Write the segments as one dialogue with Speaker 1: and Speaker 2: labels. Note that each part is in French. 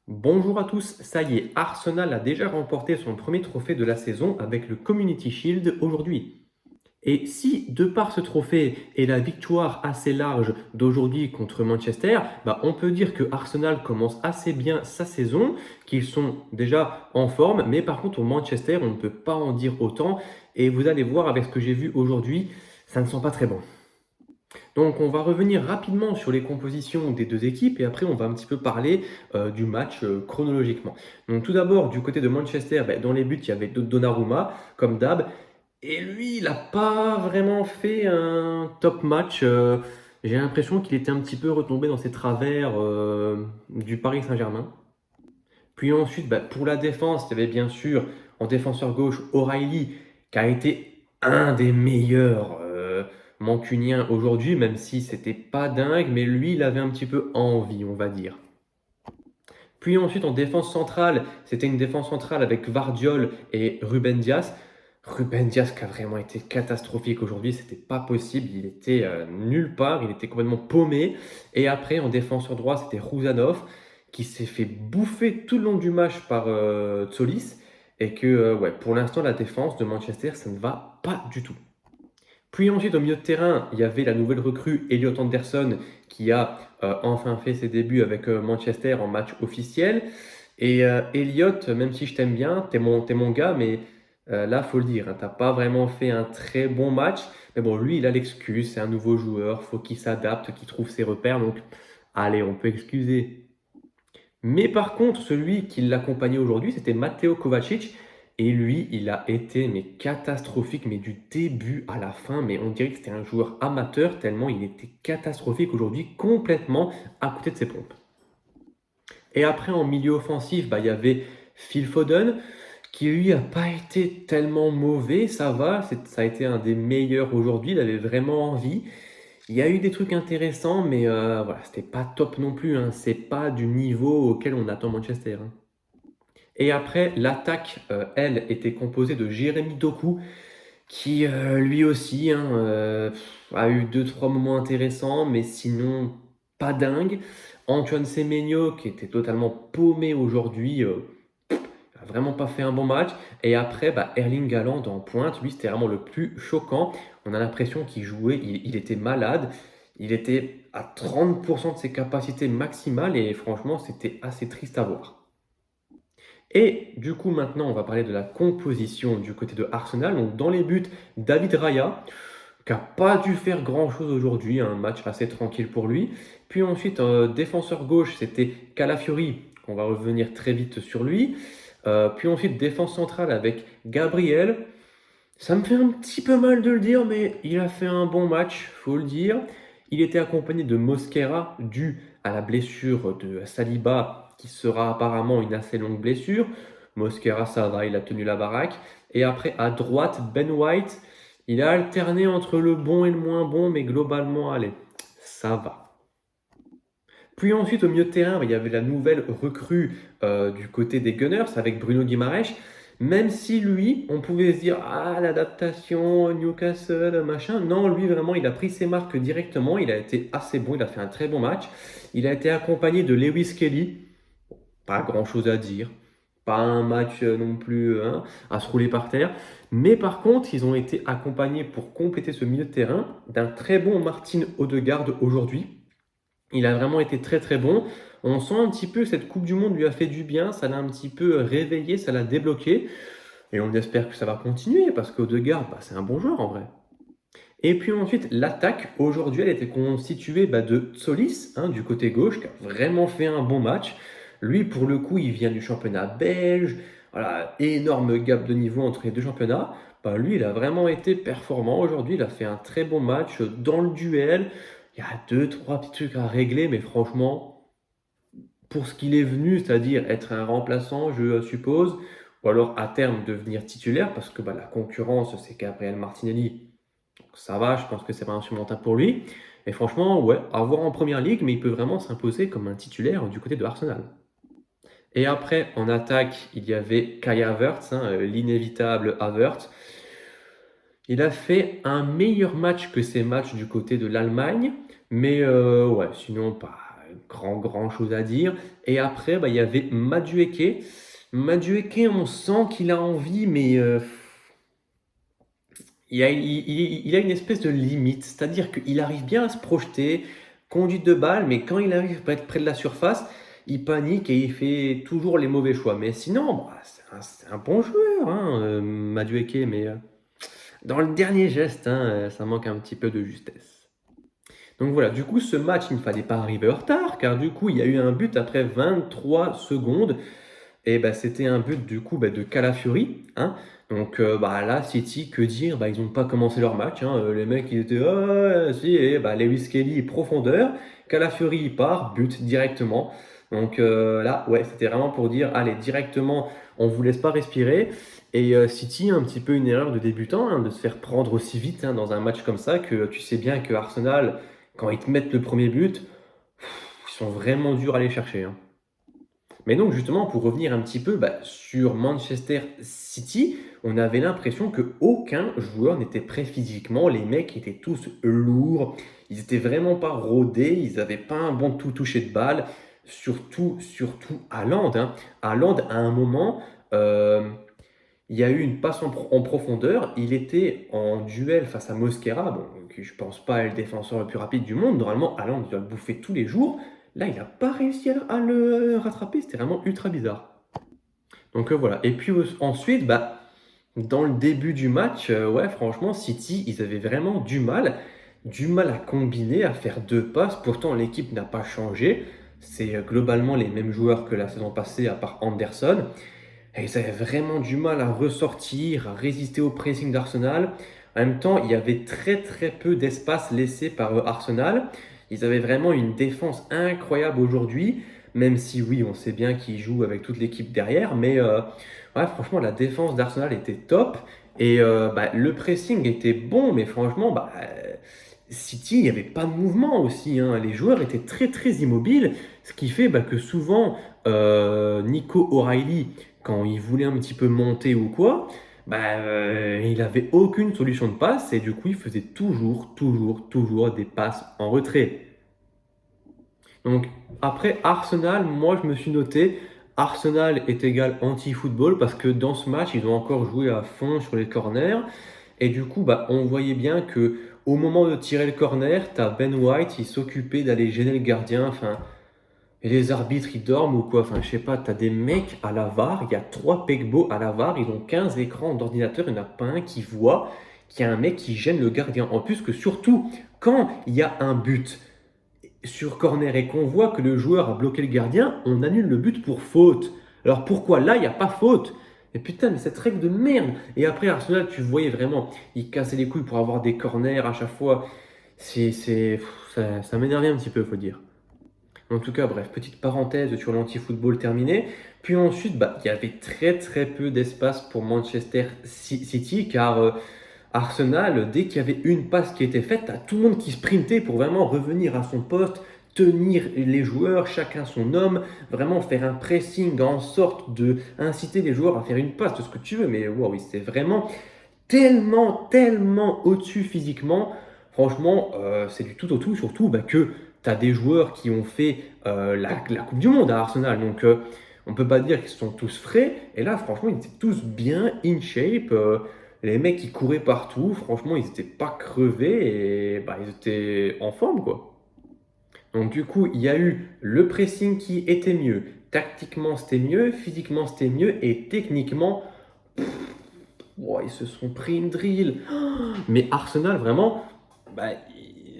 Speaker 1: Bonjour à tous, ça y est, Arsenal a déjà remporté son premier trophée de la saison avec le Community Shield aujourd'hui. Et si, de par ce trophée et la victoire assez large d'aujourd'hui contre Manchester, on peut dire que Arsenal commence assez bien sa saison, qu'ils sont déjà en forme, mais par contre au Manchester, on ne peut pas en dire autant. Et vous allez voir avec ce que j'ai vu aujourd'hui, ça ne sent pas très bon. Donc on va revenir rapidement sur les compositions des deux équipes et après on va un petit peu parler du match chronologiquement. Donc tout d'abord du côté de Manchester, dans les buts il y avait Donnarumma comme d'hab et lui il n'a pas vraiment fait un top match. J'ai l'impression qu'il était un petit peu retombé dans ses travers du Paris Saint-Germain. Puis ensuite pour la défense, il y avait bien sûr en défenseur gauche O'Reilly qui a été un des meilleurs mancuniens aujourd'hui, même si c'était pas dingue, mais lui, il avait un petit peu envie, on va dire. Puis ensuite, en défense centrale, c'était une défense centrale avec Vardiol et Ruben Dias. Ruben Dias qui a vraiment été catastrophique aujourd'hui, c'était pas possible, il était nulle part, il était complètement paumé. Et après, en défenseur droit, c'était Rouzanov qui s'est fait bouffer tout le long du match par Tsolis. Et que, pour l'instant, la défense de Manchester, ça ne va pas du tout. Puis ensuite, au milieu de terrain, il y avait la nouvelle recrue Elliot Anderson qui a enfin fait ses débuts avec Manchester en match officiel. Et Elliot, même si je t'aime bien, t'es mon gars, mais là, faut le dire, hein, t'as pas vraiment fait un très bon match. Mais bon, lui, il a l'excuse, c'est un nouveau joueur, faut qu'il s'adapte, qu'il trouve ses repères. Donc, allez, on peut excuser. Mais par contre, celui qui l'accompagnait aujourd'hui, c'était Matteo Kovacic. Et lui, il a été mais catastrophique, mais du début à la fin. Mais on dirait que c'était un joueur amateur, tellement il était catastrophique aujourd'hui, complètement à côté de ses pompes. Et après, en milieu offensif, il y avait Phil Foden, qui lui a pas été tellement mauvais, ça va, ça a été un des meilleurs aujourd'hui, il avait vraiment envie. Il y a eu des trucs intéressants, mais voilà, c'était pas top non plus, hein. C'est pas du niveau auquel on attend Manchester, hein. Et après, l'attaque, elle, était composée de Jérémy Doku, qui lui aussi hein, a eu deux trois moments intéressants, mais sinon pas dingue. Antoine Semenyo, qui était totalement paumé aujourd'hui, a vraiment pas fait un bon match. Et après, Erling Haaland en pointe, lui, c'était vraiment le plus choquant. On a l'impression qu'il jouait, il était malade. Il était à 30% de ses capacités maximales et franchement, c'était assez triste à voir. Et du coup, maintenant, on va parler de la composition du côté de Arsenal. Donc, dans les buts, David Raya, qui n'a pas dû faire grand-chose aujourd'hui, un match assez tranquille pour lui. Puis ensuite, défenseur gauche, c'était Calafiori, on va revenir très vite sur lui. Puis ensuite, défense centrale avec Gabriel. Ça me fait un petit peu mal de le dire, mais il a fait un bon match, faut le dire. Il était accompagné de Mosquera, dû à la blessure de Saliba, qui sera apparemment une assez longue blessure. Mosquera, ça va, il a tenu la baraque. Et après, à droite, Ben White. Il a alterné entre le bon et le moins bon, mais globalement, allez, ça va. Puis ensuite, au milieu de terrain, il y avait la nouvelle recrue du côté des Gunners avec Bruno Guimaraes. Même si lui, on pouvait se dire, ah, l'adaptation, Newcastle, machin. Non, lui, vraiment, il a pris ses marques directement. Il a été assez bon, il a fait un très bon match. Il a été accompagné de Lewis Kelly. Pas grand-chose à dire. Pas un match non plus hein, à se rouler par terre. Mais par contre, ils ont été accompagnés pour compléter ce milieu de terrain d'un très bon Martin Odegaard aujourd'hui. Il a vraiment été très très bon. On sent un petit peu que cette Coupe du Monde lui a fait du bien, ça l'a un petit peu réveillé, ça l'a débloqué. Et on espère que ça va continuer parce qu'Odegaard, c'est un bon joueur en vrai. Et puis ensuite, l'attaque, aujourd'hui, elle était constituée de Solis, hein, du côté gauche, qui a vraiment fait un bon match. Lui, pour le coup, il vient du championnat belge. Voilà, énorme gap de niveau entre les deux championnats. Lui, il a vraiment été performant aujourd'hui. Il a fait un très bon match dans le duel. Il y a deux, trois petits trucs à régler, mais franchement, pour ce qu'il est venu, c'est-à-dire être un remplaçant, je suppose, ou alors à terme devenir titulaire, parce que la concurrence, c'est Gabriel Martinelli. Donc ça va, je pense que c'est pas insurmontable pour lui. Et franchement, ouais, à voir en première ligue, mais il peut vraiment s'imposer comme un titulaire du côté de Arsenal. Et après, en attaque, il y avait Kai Havertz, hein, l'inévitable Havertz. Il a fait un meilleur match que ses matchs du côté de l'Allemagne, mais ouais, sinon pas grand chose à dire. Et après, il y avait Madueke. Madueke, on sent qu'il a envie, mais il a une espèce de limite. C'est-à-dire qu'il arrive bien à se projeter, conduite de balle, mais quand il arrive à être près de la surface, il panique et il fait toujours les mauvais choix. Mais sinon, c'est un bon joueur, hein, Madueke, mais dans le dernier geste, hein, ça manque un petit peu de justesse. Donc voilà, du coup, ce match, il ne fallait pas arriver en retard, car du coup, il y a eu un but après 23 secondes. Et c'était un but du coup de Calafiori, hein. Donc là, City, que dire? Ils n'ont pas commencé leur match, hein. Les mecs, ils étaient: «Ah ouais, si» et Lewis Kelly, profondeur. Calafiori, il part, but directement. Donc là, ouais, c'était vraiment pour dire: «Allez, directement, on vous laisse pas respirer» et City, un petit peu une erreur de débutant, hein, de se faire prendre aussi vite, hein, dans un match comme ça, que tu sais bien que Arsenal, quand ils te mettent le premier but, ils sont vraiment durs à aller chercher, hein. Mais donc justement, pour revenir un petit peu sur Manchester City, on avait l'impression qu'aucun joueur n'était prêt physiquement. Les mecs étaient tous lourds, ils étaient vraiment pas rodés, ils n'avaient pas un bon tout toucher de balle. Surtout Haaland, hein. Haaland, à un moment, il y a eu une passe en profondeur. Il était en duel face à Mosquera, bon, qui je pense pas est le défenseur le plus rapide du monde. Normalement, Haaland doit le bouffer tous les jours. Là, il n'a pas réussi à le rattraper. C'était vraiment ultra bizarre. Donc voilà. Et puis ensuite, dans le début du match, ouais, franchement, City, ils avaient vraiment du mal à combiner, à faire deux passes. Pourtant, l'équipe n'a pas changé. C'est globalement les mêmes joueurs que la saison passée, à part Anderson. Et ils avaient vraiment du mal à ressortir, à résister au pressing d'Arsenal. En même temps, il y avait très très peu d'espace laissé par Arsenal. Ils avaient vraiment une défense incroyable aujourd'hui, même si oui, on sait bien qu'ils jouent avec toute l'équipe derrière. Mais ouais, franchement, la défense d'Arsenal était top. Et le pressing était bon, mais franchement, City, il n'y avait pas de mouvement aussi, hein. Les joueurs étaient très très immobiles, ce qui fait que souvent, Nico O'Reilly, quand il voulait un petit peu monter ou quoi, il avait aucune solution de passe et du coup, il faisait toujours des passes en retrait. Donc, après Arsenal, moi, je me suis noté Arsenal est égal anti-football parce que dans ce match, ils ont encore joué à fond sur les corners. Et du coup, on voyait bien que au moment de tirer le corner, tu as Ben White, il s'occupait d'aller gêner le gardien. Enfin, et les arbitres, ils dorment ou quoi? Enfin, je sais pas, t'as des mecs à la VAR, il y a 3 paquebots à la VAR, ils ont 15 écrans d'ordinateur, il n'y en a pas un qui voit qu'il y a un mec qui gêne le gardien. En plus que surtout, quand il y a un but sur corner et qu'on voit que le joueur a bloqué le gardien, on annule le but pour faute. Alors pourquoi là, il n'y a pas faute? Et putain, mais cette règle de merde! Et après, Arsenal, tu voyais vraiment, ils cassaient les couilles pour avoir des corners à chaque fois. Ça m'énervait un petit peu, faut dire. En tout cas, bref, petite parenthèse sur l'anti-football terminée. Puis ensuite, il y avait très très peu d'espace pour Manchester City car Arsenal, dès qu'il y avait une passe qui était faite, t'as tout le monde qui sprintait pour vraiment revenir à son poste, tenir les joueurs, chacun son homme, vraiment faire un pressing en sorte de inciter les joueurs à faire une passe de ce que tu veux. Mais wow, oui, c'est vraiment tellement au-dessus physiquement. Franchement, c'est du tout au tout, surtout que tu as des joueurs qui ont fait la Coupe du Monde à Arsenal. Donc, on peut pas dire qu'ils sont tous frais. Et là, franchement, ils étaient tous bien in shape. Les mecs, qui couraient partout. Franchement, ils n'étaient pas crevés et ils étaient en forme, quoi. Donc, du coup, il y a eu le pressing qui était mieux. Tactiquement, c'était mieux. Physiquement, c'était mieux. Et techniquement, wow, ils se sont pris une drill. Mais Arsenal, vraiment, bah,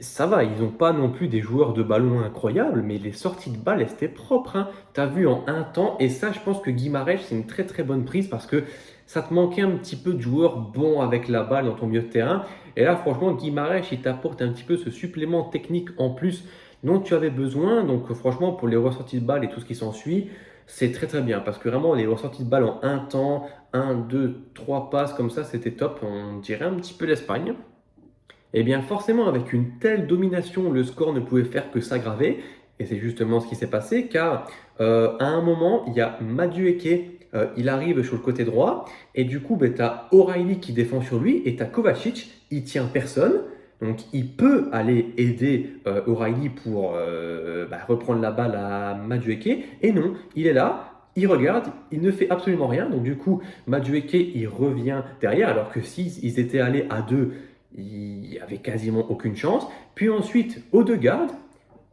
Speaker 1: ça va. Ils n'ont pas non plus des joueurs de ballon incroyables, mais les sorties de balles, elles étaient propres, hein. Tu as vu en un temps. Et ça, je pense que Guimarães, c'est une très très bonne prise parce que ça te manquait un petit peu de joueurs bons avec la balle dans ton milieu de terrain. Et là, franchement, Guimarães, il t'apporte un petit peu ce supplément technique en plus dont tu avais besoin. Donc, franchement, pour les ressorties de balles et tout ce qui s'ensuit, c'est très très bien parce que vraiment, les ressorties de balles en un temps, un, deux, trois passes comme ça, c'était top. On dirait un petit peu l'Espagne. Et bien forcément, avec une telle domination, le score ne pouvait faire que s'aggraver. Et c'est justement ce qui s'est passé, car à un moment, il y a Madueke, il arrive sur le côté droit, et du coup, tu as O'Reilly qui défend sur lui, et tu as Kovacic, il tient personne, Donc il peut aller aider O'Reilly pour reprendre la balle à Madueke. Et non, il est là, il regarde, il ne fait absolument rien. Donc du coup, Madueke, il revient derrière, alors que s'ils étaient allés à deux, il n'y avait quasiment aucune chance. Puis ensuite, Odegaard,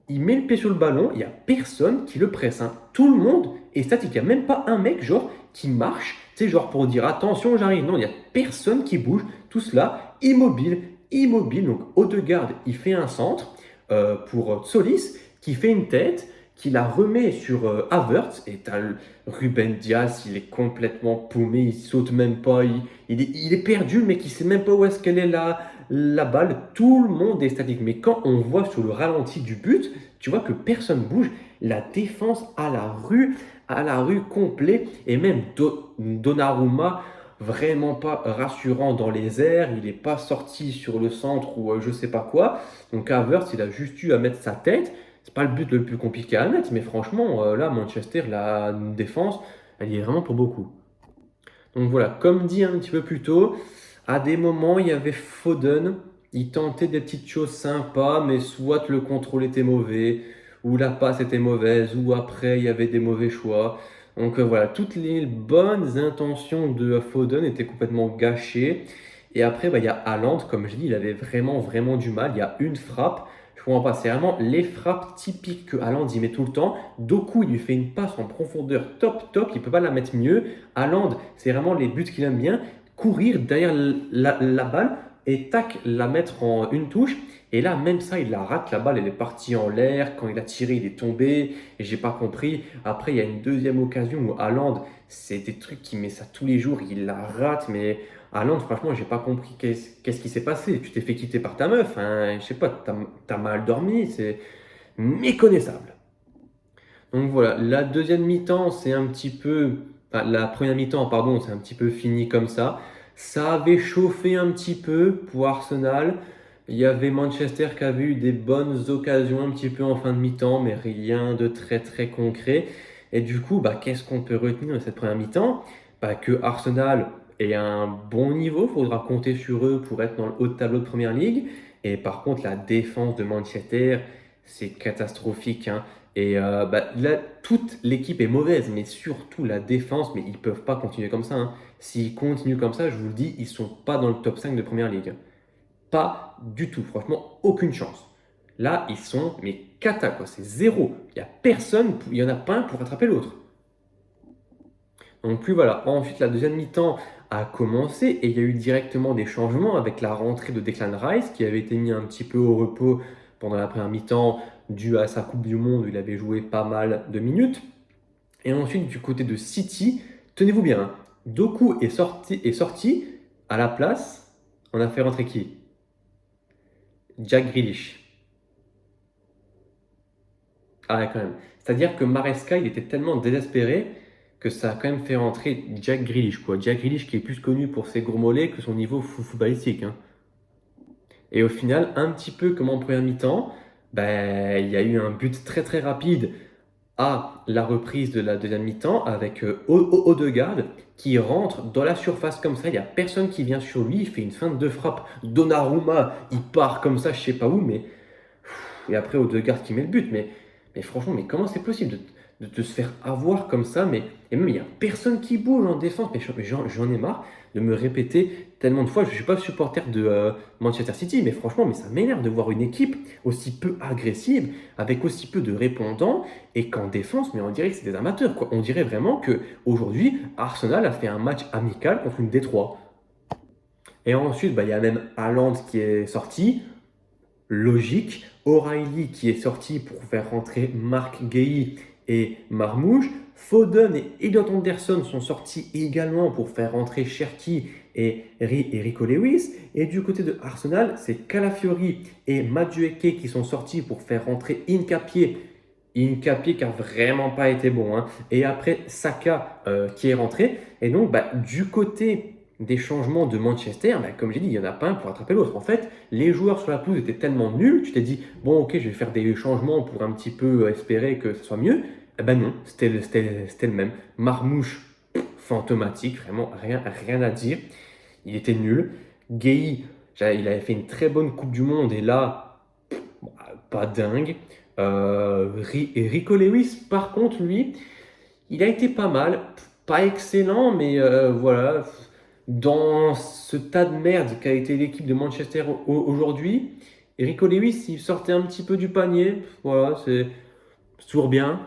Speaker 1: il met le pied sur le ballon, il n'y a personne qui le presse, hein. Tout le monde est statique. Il n'y a même pas un mec, genre, qui marche, tu sais, genre pour dire attention, j'arrive. Non, il n'y a personne qui bouge. Tout cela, immobile, immobile. Donc, Odegaard, il fait un centre pour Solis, qui fait une tête, qui la remet sur Havertz. Et t'as Ruben Dias, il est complètement paumé, il saute même pas, il est perdu, mais il sait même pas où est-ce qu'elle est là la balle, tout le monde est statique. Mais quand on voit sur le ralenti du but, tu vois que personne bouge. La défense à la rue complet. Et même Donnarumma, vraiment pas rassurant dans les airs. Il n'est pas sorti sur le centre ou je sais pas quoi. Donc Havertz, il a juste eu à mettre sa tête. C'est pas le but le plus compliqué à mettre, mais franchement, là, Manchester, la défense, elle y est vraiment pour beaucoup. Donc voilà, comme dit un petit peu plus tôt, à des moments, il y avait Foden, il tentait des petites choses sympas, mais soit le contrôle était mauvais, ou la passe était mauvaise, ou après, il y avait des mauvais choix. Donc voilà, toutes les bonnes intentions de Foden étaient complètement gâchées. Et après, il y a Haaland, comme je dis, il avait vraiment, vraiment du mal. Il y a une frappe, je comprends pas, c'est vraiment les frappes typiques que Haaland y met tout le temps. Doku, il lui fait une passe en profondeur top, top, il peut pas la mettre mieux. Haaland, c'est vraiment les buts qu'il aime bien. Courir derrière la balle et tac, la mettre en une touche. Et là, même ça, il la rate. La balle, elle est partie en l'air. Quand il a tiré, il est tombé. Et j'ai pas compris. Après, il y a une deuxième occasion où Haaland, c'est des trucs qui met ça tous les jours. Il la rate. Mais Haaland, franchement, j'ai pas compris qu'est-ce qui s'est passé. Tu t'es fait quitter par ta meuf, hein. Je sais pas, t'as mal dormi. C'est méconnaissable. Donc voilà, la deuxième mi-temps, c'est un petit peu. Enfin, la première mi-temps, pardon, c'est un petit peu fini comme ça. Ça avait chauffé un petit peu pour Arsenal. Il y avait Manchester qui avait eu des bonnes occasions un petit peu en fin de mi-temps, mais rien de très très concret. Et du coup, qu'est-ce qu'on peut retenir de cette première mi-temps? Que Arsenal est à un bon niveau, il faudra compter sur eux pour être dans le haut de tableau de Première Ligue. Et par contre, la défense de Manchester, c'est catastrophique, hein. Et là, toute l'équipe est mauvaise, mais surtout la défense, mais ils ne peuvent pas continuer comme ça, hein. S'ils continuent comme ça, je vous le dis, ils ne sont pas dans le top 5 de Première Ligue. Pas du tout, franchement, aucune chance. Là, ils sont, mais cata, quoi, c'est zéro. Il n'y a personne, il n'y en a pas un pour rattraper l'autre. Donc puis voilà, ensuite la deuxième mi-temps a commencé et il y a eu directement des changements avec la rentrée de Declan Rice qui avait été mis un petit peu au repos pendant la première mi-temps dû à sa Coupe du Monde où il avait joué pas mal de minutes. Et ensuite du côté de City, tenez-vous bien, hein, Doku est sorti à la place, on a fait rentrer qui? Jack Grealish. Ah ouais, quand même. C'est-à-dire que Maresca, il était tellement désespéré que ça a quand même fait rentrer Jack Grealish, quoi. Jack Grealish qui est plus connu pour ses gros mollets que son niveau footballistique, hein. Et au final, un petit peu comme en première mi-temps, il y a eu un but très très rapide à la reprise de la deuxième mi-temps avec Odegaard qui rentre dans la surface comme ça. Il n'y a personne qui vient sur lui. Il fait une feinte de frappe. Donnarumma, il part comme ça, je sais pas où, mais et après Odegaard qui met le but. Mais franchement, mais comment c'est possible de se faire avoir comme ça? Et même, il n'y a personne qui bouge en défense. Mais j'en ai marre de me répéter tellement de fois. Je ne suis pas supporter de Manchester City, mais franchement, mais ça m'énerve de voir une équipe aussi peu agressive, avec aussi peu de répondants, et qu'en défense, mais on dirait que c'est des amateurs, quoi. On dirait vraiment qu'aujourd'hui, Arsenal a fait un match amical contre une Détroit. Et ensuite, il y a même Haaland qui est sorti. Logique. O'Reilly qui est sorti pour faire rentrer Marc Guéhi et Marmouche. Foden et Elliot Anderson sont sortis également pour faire rentrer Cherki et Rico Lewis. Et du côté de Arsenal, c'est Calafiori et Madueke qui sont sortis pour faire rentrer Hincapié. Hincapié qui a vraiment pas été bon, hein. Et après Saka qui est rentré. Et donc du côté des changements de Manchester, comme j'ai dit, il n'y en a pas un pour attraper l'autre. En fait, les joueurs sur la pelouse étaient tellement nuls, tu t'es dit, bon ok, je vais faire des changements pour un petit peu espérer que ça soit mieux. Eh ben non, c'était le même. Marmouche, fantomatique, vraiment rien à dire. Il était nul. Gueye, Il avait fait une très bonne Coupe du Monde et là, pas dingue. Et Rico Lewis, par contre, lui, il a été pas mal, pas excellent, mais voilà, dans ce tas de merde qu'a été l'équipe de Manchester aujourd'hui, Rico Lewis, il sortait un petit peu du panier, voilà, c'est toujours bien.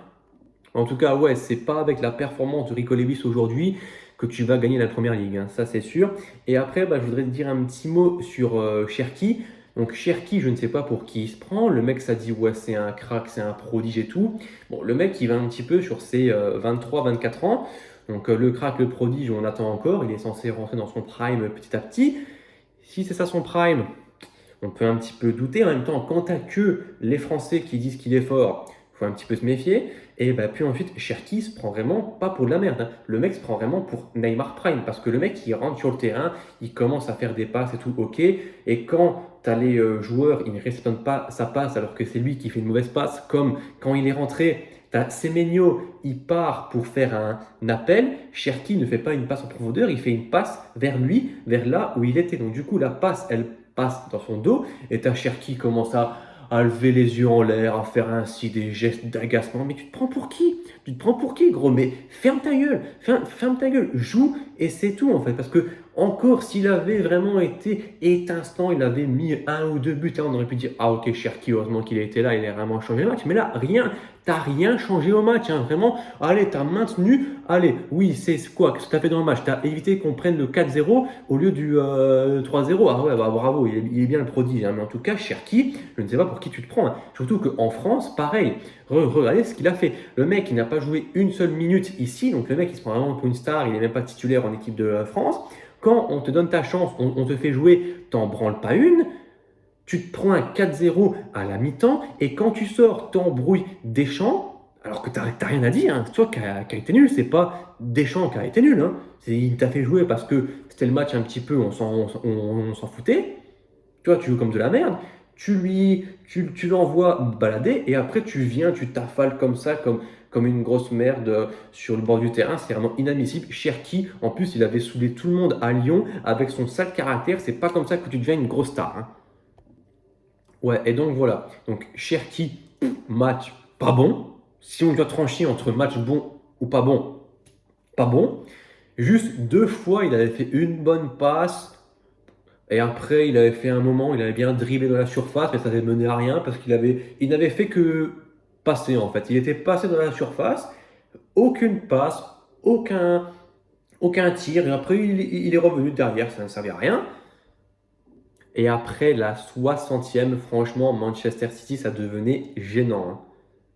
Speaker 1: En tout cas, ouais, c'est pas avec la performance de Rico Lewis aujourd'hui que tu vas gagner la première ligue, hein, ça c'est sûr. Et après, je voudrais te dire un petit mot sur Cherki. Donc Cherki, je ne sais pas pour qui il se prend. Le mec, ça dit ouais, c'est un crack, c'est un prodige et tout. Bon, le mec, il va un petit peu sur ses 23-24 ans. Donc le crack, le prodige, on attend encore. Il est censé rentrer dans son prime petit à petit. Si c'est ça son prime, on peut un petit peu douter. En même temps, quand tu que les Français qui disent qu'il est fort, il faut un petit peu se méfier. Et puis ensuite, Cherki se prend vraiment pas pour de la merde, hein. Le mec se prend vraiment pour Neymar Prime. Parce que le mec, il rentre sur le terrain, il commence à faire des passes et tout, ok. Et quand tu as les joueurs, il ne réceptionne pas sa passe alors que c'est lui qui fait une mauvaise passe, comme quand il est rentré. T'as Semenyo, il part pour faire un appel. Cherki ne fait pas une passe en profondeur, il fait une passe vers lui, vers là où il était. Donc du coup, la passe, elle passe dans son dos et ta Cherki commence à lever les yeux en l'air, à faire ainsi des gestes d'agacement. Mais tu te prends pour qui? Tu te prends pour qui, gros? Mais ferme ta gueule, ferme ta gueule, joue et c'est tout en fait. Parce que encore, s'il avait vraiment été étincelant, il avait mis un ou deux buts, hein, on aurait pu dire ah ok, Cherki, heureusement qu'il a été là, il a vraiment changé le match. Mais là, rien, t'as rien changé au match, hein, vraiment. Allez, t'as maintenu. Allez, oui, c'est quoi? Qu'est-ce que t'as fait dans le match? T'as évité qu'on prenne le 4-0 au lieu du 3-0. Ah ouais, bravo, il est bien le prodige, hein. Mais en tout cas, Cherki, je ne sais pas pour qui tu te prends, hein. Surtout qu'en France, pareil, regardez ce qu'il a fait. Le mec, il n'a pas joué une seule minute ici, donc le mec, il se prend vraiment pour une star, il n'est même pas titulaire en équipe de France. Quand on te donne ta chance, on te fait jouer, t'en branles pas une. Tu te prends un 4-0 à la mi-temps et quand tu sors, t'embrouilles Deschamps, alors que t'as rien à dire, hein. C'est toi qui a été nul, c'est pas Deschamps qui a été nul, hein. Il t'a fait jouer parce que c'était le match un petit peu, on s'en foutait. Tu vois, tu joues comme de la merde. Tu l'envoies balader et après tu viens, tu t'affales comme ça, comme une grosse merde sur le bord du terrain. C'est vraiment inadmissible. Cherki, en plus, il avait saoulé tout le monde à Lyon avec son sale caractère. C'est pas comme ça que tu deviens une grosse star, hein. Ouais, et donc voilà. Donc Cherki, match pas bon. Si on doit trancher entre match bon ou pas bon, pas bon. Juste deux fois, il avait fait une bonne passe. Et après, il avait fait un moment, il avait bien dribblé dans la surface, mais ça n'avait mené à rien parce il n'avait fait que passer en fait. Il était passé dans la surface, aucune passe, aucun tir. Et après, il est revenu derrière, ça ne servait à rien. Et après la 60e, franchement, Manchester City, ça devenait gênant, hein.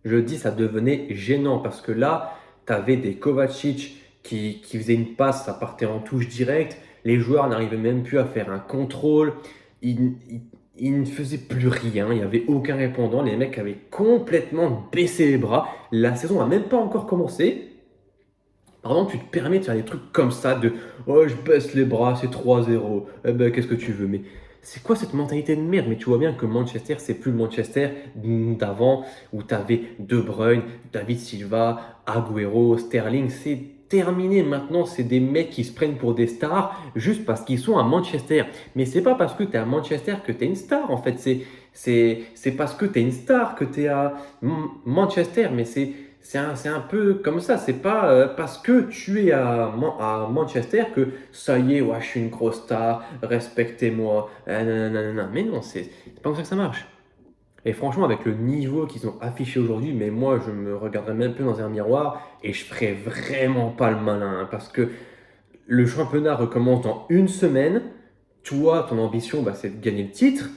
Speaker 1: Je dis, ça devenait gênant parce que là, tu avais des Kovacic qui faisaient une passe, ça partait en touche directe. Les joueurs n'arrivaient même plus à faire un contrôle. Ils ne faisaient plus rien. Il n'y avait aucun répondant. Les mecs avaient complètement baissé les bras. La saison n'a même pas encore commencé. Par exemple, tu te permets de faire des trucs comme ça, de oh, je baisse les bras, c'est 3-0. Eh ben, qu'est-ce que tu veux? Mais c'est quoi cette mentalité de merde? Mais tu vois bien que Manchester, c'est plus le Manchester d'avant où tu avais De Bruyne, David Silva, Agüero, Sterling. C'est terminé maintenant. C'est des mecs qui se prennent pour des stars juste parce qu'ils sont à Manchester. Mais c'est pas parce que tu es à Manchester que tu es une star en fait. C'est parce que tu es une star que tu es à Manchester. Mais c'est un peu comme ça. C'est pas parce que tu es à Manchester que ça y est, ouais, je suis une grosse star, respectez-moi. Nanana. Mais non, c'est pas comme ça que ça marche. Et franchement, avec le niveau qu'ils ont affiché aujourd'hui, mais moi, je me regarderais même plus dans un miroir et je ferais vraiment pas le malin, hein, parce que le championnat recommence dans une semaine. Toi, ton ambition, c'est de gagner le titre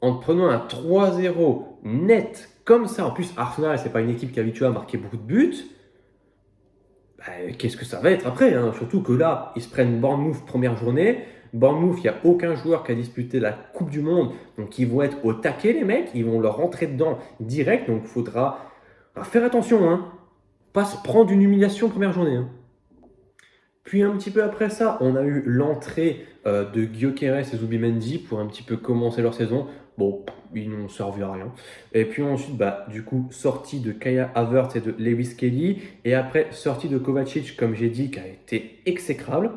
Speaker 1: en te prenant un 3-0 net comme ça. En plus, Arsenal, c'est pas une équipe qui est habituée à marquer beaucoup de buts. Qu'est-ce que ça va être après, hein? Surtout que là, ils se prennent Bournemouth première journée. Bournemouth, il n'y a aucun joueur qui a disputé la Coupe du Monde. Donc, ils vont être au taquet, les mecs. Ils vont leur rentrer dedans direct. Donc, il faudra faire attention, hein. Pas se prendre une humiliation première journée, hein. Puis un petit peu après ça, on a eu l'entrée de Gyökeres et Zubimendi pour un petit peu commencer leur saison. Bon, ils n'ont servi à rien. Et puis ensuite, du coup, sortie de Kaya Havertz et de Lewis Kelly. Et après, sortie de Kovacic, comme j'ai dit, qui a été exécrable.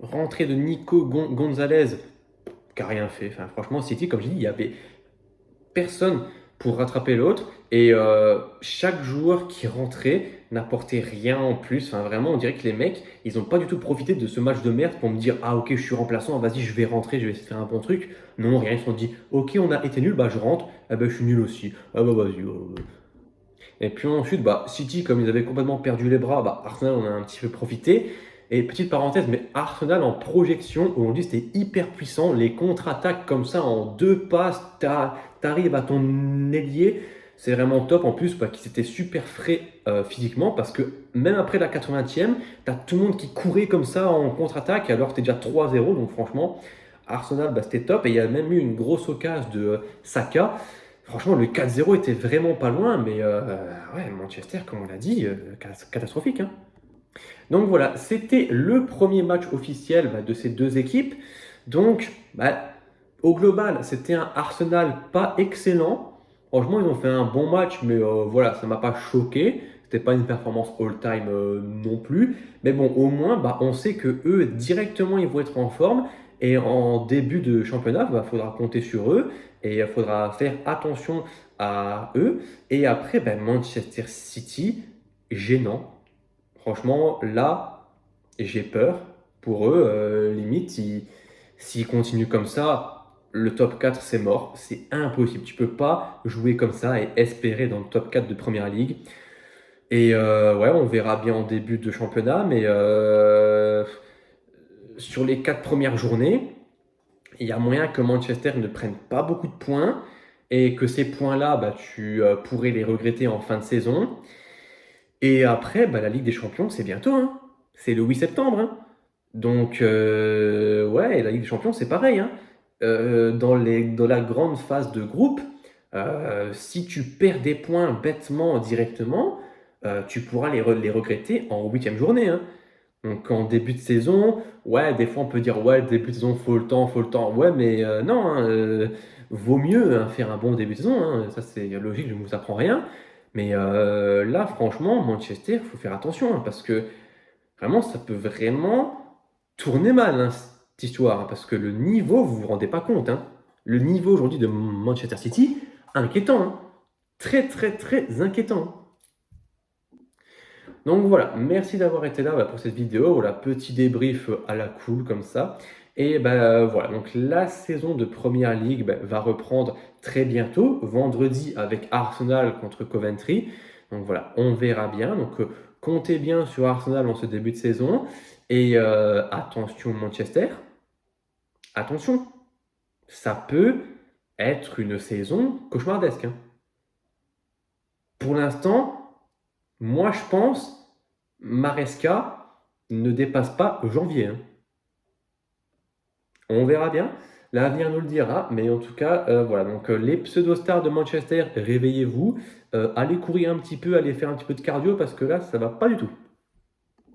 Speaker 1: Rentrée de Nico Gonzalez, qui a rien fait. Enfin, franchement, City, comme je dis, il y avait personne pour rattraper l'autre et chaque joueur qui rentrait n'apportait rien en plus. Enfin, vraiment, on dirait que les mecs, ils n'ont pas du tout profité de ce match de merde pour me dire ah ok, je suis remplaçant, vas-y, je vais rentrer, je vais essayer de faire un bon truc. Non, rien, ils se sont dit ok, on a été nul, bah je rentre, ah bah je suis nul aussi, ah bah vas-y. Et puis ensuite, bah, City, comme ils avaient complètement perdu les bras, bah, Arsenal en a un petit peu profité. Et petite parenthèse, mais Arsenal en projection, aujourd'hui c'était hyper puissant. Les contre-attaques comme ça en deux passes, t'arrives à ton ailier, c'est vraiment top. En plus, bah, qu'ils étaient super frais physiquement parce que même après la 80e, t'as tout le monde qui courait comme ça en contre-attaque alors que t'es déjà 3-0. Donc franchement, Arsenal, bah, c'était top. Et il y a même eu une grosse occasion de Saka. Franchement, le 4-0 était vraiment pas loin, mais ouais, Manchester, comme on l'a dit, catastrophique, hein. Donc voilà, c'était le premier match officiel de ces deux équipes. Donc, au global, c'était un Arsenal pas excellent. Franchement, ils ont fait un bon match, mais voilà, ça m'a pas choqué. C'était pas une performance all-time non plus. Mais bon, au moins, on sait que eux, directement, ils vont être en forme. Et en début de championnat, il faudra compter sur eux. Et il faudra faire attention à eux. Et après, Manchester City, gênant. Franchement, là, j'ai peur pour eux. Limite, s'ils continuent comme ça, le top 4, c'est mort. C'est impossible. Tu peux pas jouer comme ça et espérer dans le top 4 de Première Ligue. Et ouais, on verra bien en début de championnat, mais sur les 4 premières journées, il y a moyen que Manchester ne prenne pas beaucoup de points et que ces points-là, tu pourrais les regretter en fin de saison. Et après, la Ligue des Champions, c'est bientôt, hein. C'est le 8 septembre, hein. Donc, ouais, la Ligue des Champions, c'est pareil, hein. Dans la grande phase de groupe, si tu perds des points bêtement directement, tu pourras les regretter en huitième journée, hein. Donc en début de saison, ouais, des fois on peut dire ouais, début de saison, faut le temps, faut le temps. Ouais, mais non, hein, vaut mieux hein, faire un bon début de saison, hein. Ça c'est logique, je ne vous apprends rien. Mais là, franchement, Manchester, il faut faire attention hein, parce que vraiment, ça peut vraiment tourner mal hein, cette histoire. Hein, parce que le niveau, vous vous rendez pas compte. Hein. Le niveau aujourd'hui de Manchester City, inquiétant. Hein. Très, très, très inquiétant. Donc voilà, merci d'avoir été là pour cette vidéo. Voilà, petit débrief à la cool comme ça. Et voilà, donc la saison de Première Ligue va reprendre très bientôt, vendredi avec Arsenal contre Coventry. Donc voilà, on verra bien. Donc comptez bien sur Arsenal en ce début de saison. Et attention Manchester, attention, ça peut être une saison cauchemardesque. Hein. Pour l'instant, moi je pense Maresca ne dépasse pas janvier. Hein. On verra bien. L'avenir nous le dira. Mais en tout cas, voilà. Donc, les pseudo-stars de Manchester, réveillez-vous. Allez courir un petit peu, allez faire un petit peu de cardio parce que là, ça va pas du tout.